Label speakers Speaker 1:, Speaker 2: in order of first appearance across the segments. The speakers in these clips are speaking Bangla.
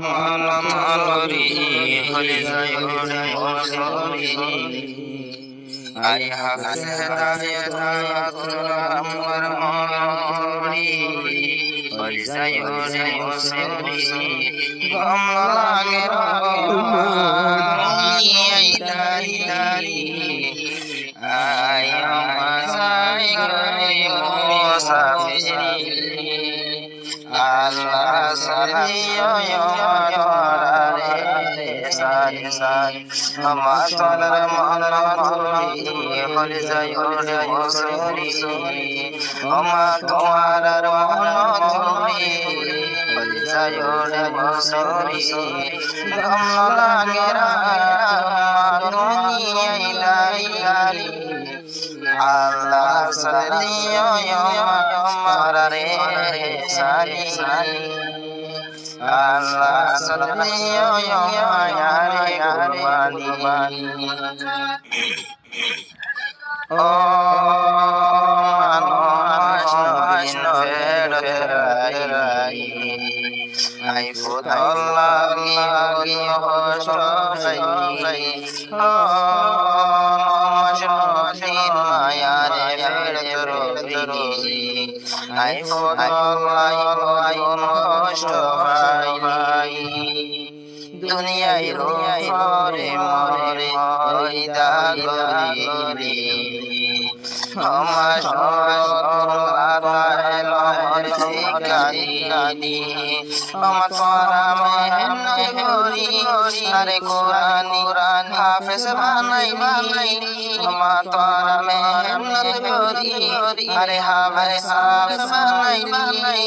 Speaker 1: মনরি হলি যায় মনরি আই হাফেজ হেদায়েত আমর মনরি হলি যায় মনরি গম লাগে রহমানি আই দারি দারি আই আমায় গরে মুসাফিরি Allah saliyo yomare sari sari amatolar manaturi holi jayore mosori amatolar manaturi holi jayore mosori gamla gera duniya ilahi Allah saliyo yomare sari sari Allah saliyo yomare garbani I put Allah I put দুনিয়ায় রোরে মরে ওইদা গরি আমার সমায় লহর শিকারি আমার তোরা মেহনত করি আরে কোরআনি হাফেজ বানাই আমার তোরা মেহনত করি আরে হাফেজ বানাই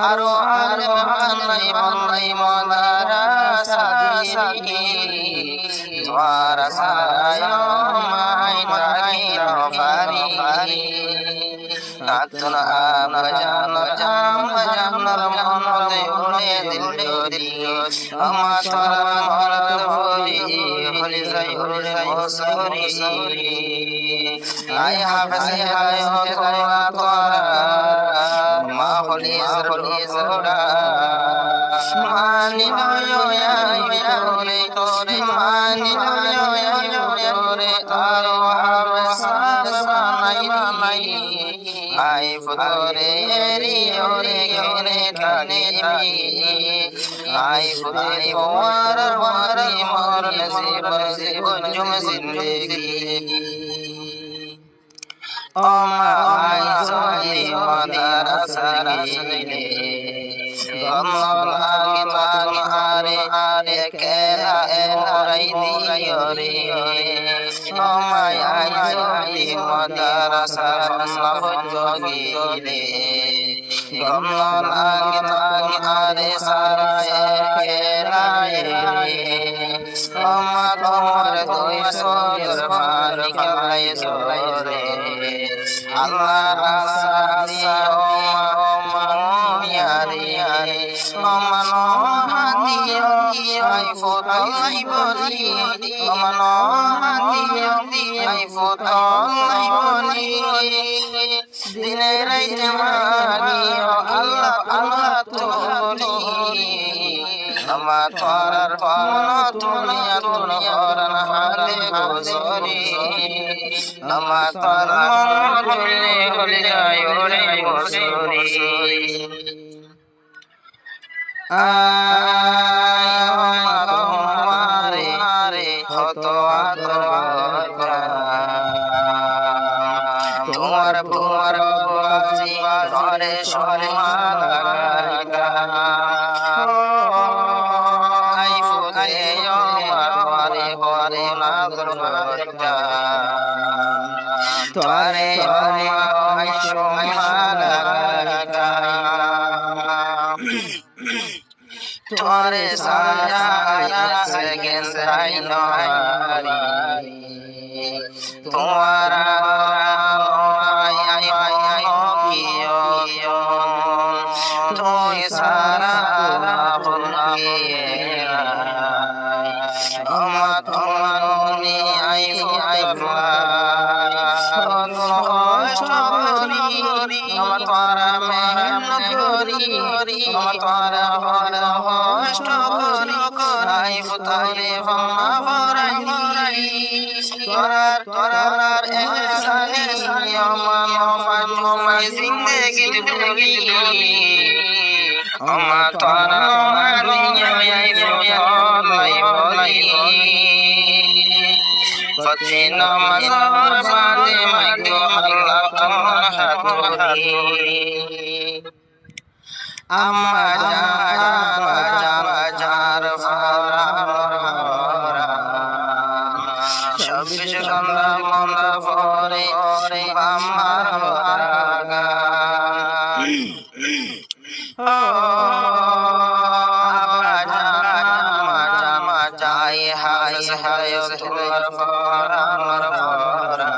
Speaker 1: আরো আরে বানাই মনারা সাদি দ্বারা সায় মাই তাই পারি আতনা জাম মনতে ওরে দিল আমার তোরা মনত ভরি হলি যায় ওরে মসরি আই হাফেজ তোরা মা হলি জোড়া মানি রে তোরে মানি রে আরো হাফেজ আই ফুতরে রি ওরে গরে টানে আই ফুতরে ওয়ার মোর নসিব জুম জিন্দেগি আই সহি মাদারসাগিলে গমলাগে আরে কেরা এরাই দিয়রে আমায় আই সহি মাদারসা মহজগিলে গমলাগে আরে সারায়ে কেরায়ে আমা তোমার দুই সর পারি কেরায়ে সরে Allah rasa dia oma yari omano hati ai foto ai boli omano hati ai foto ai boli dine raite mari Allah Allah tuli ama twarar pano tuliya oran hale gozori ama twarar holi যায় ওরে মসরি তোমারে হত তোমার বাজি ঘরে সরে মালাইকা আই ফুলে আমারে হরে নাগর মালাইকা তোরে তোরে সারা সেকেন্দাই নহারি তোমারা তুই সারা বলগে আমার তোমারি আই আমার তোরা মেহনত করি আমার তোরা ভরা হষ্ট করাই ফুতালে ভমা ভরাই তোরার এহসানি আমার জিন্দেগি ডুবি আমার তোরা মানিয়াই ভরাই ভরাই ফতে নামাজ বাদে মাইতো আল্লাহ তোমার হাতুরি আমার যার ভরা সব কিছু গন্ধা মন্দা ভরে আমার ভরা যাই হাই হায় তোমার ভরা আমার ভরা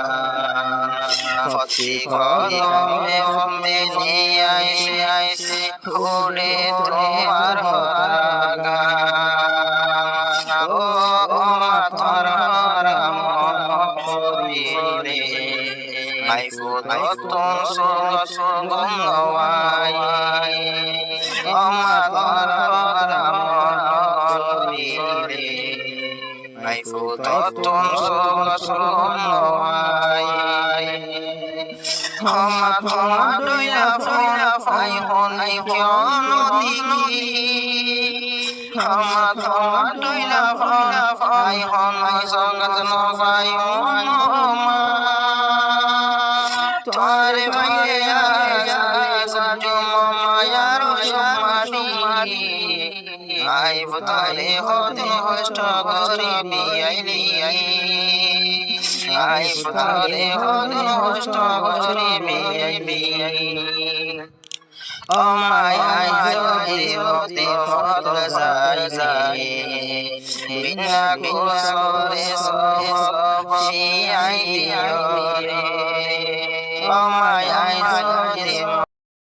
Speaker 1: ফতে ঘরে হমে নিয়ে আইসে উড়ে তোমার ভরা ও মাতার মরে আই ফুতন সুগন্ধওয়াই ও মাতার মরে আই ফুতন সুগন্ধওয়াই ক্ষমা ক্ষমা দয়া ফয়া ফাই হনাই নদী ক্ষমা ক্ষমা দয়া ফয়া ফাই হনাই জগত নবাই তোরে ভাইয়া সাজু মায়ার সমাধি আই ফুতালে হতে হষ্ট গরিবি আইলি আই ফুতালে হতে হষ্ট গরিবি আইলি ও মায়াই যদি হতে ফল যাই বিনা গোসরে সব আই রে ও মায়াই যদি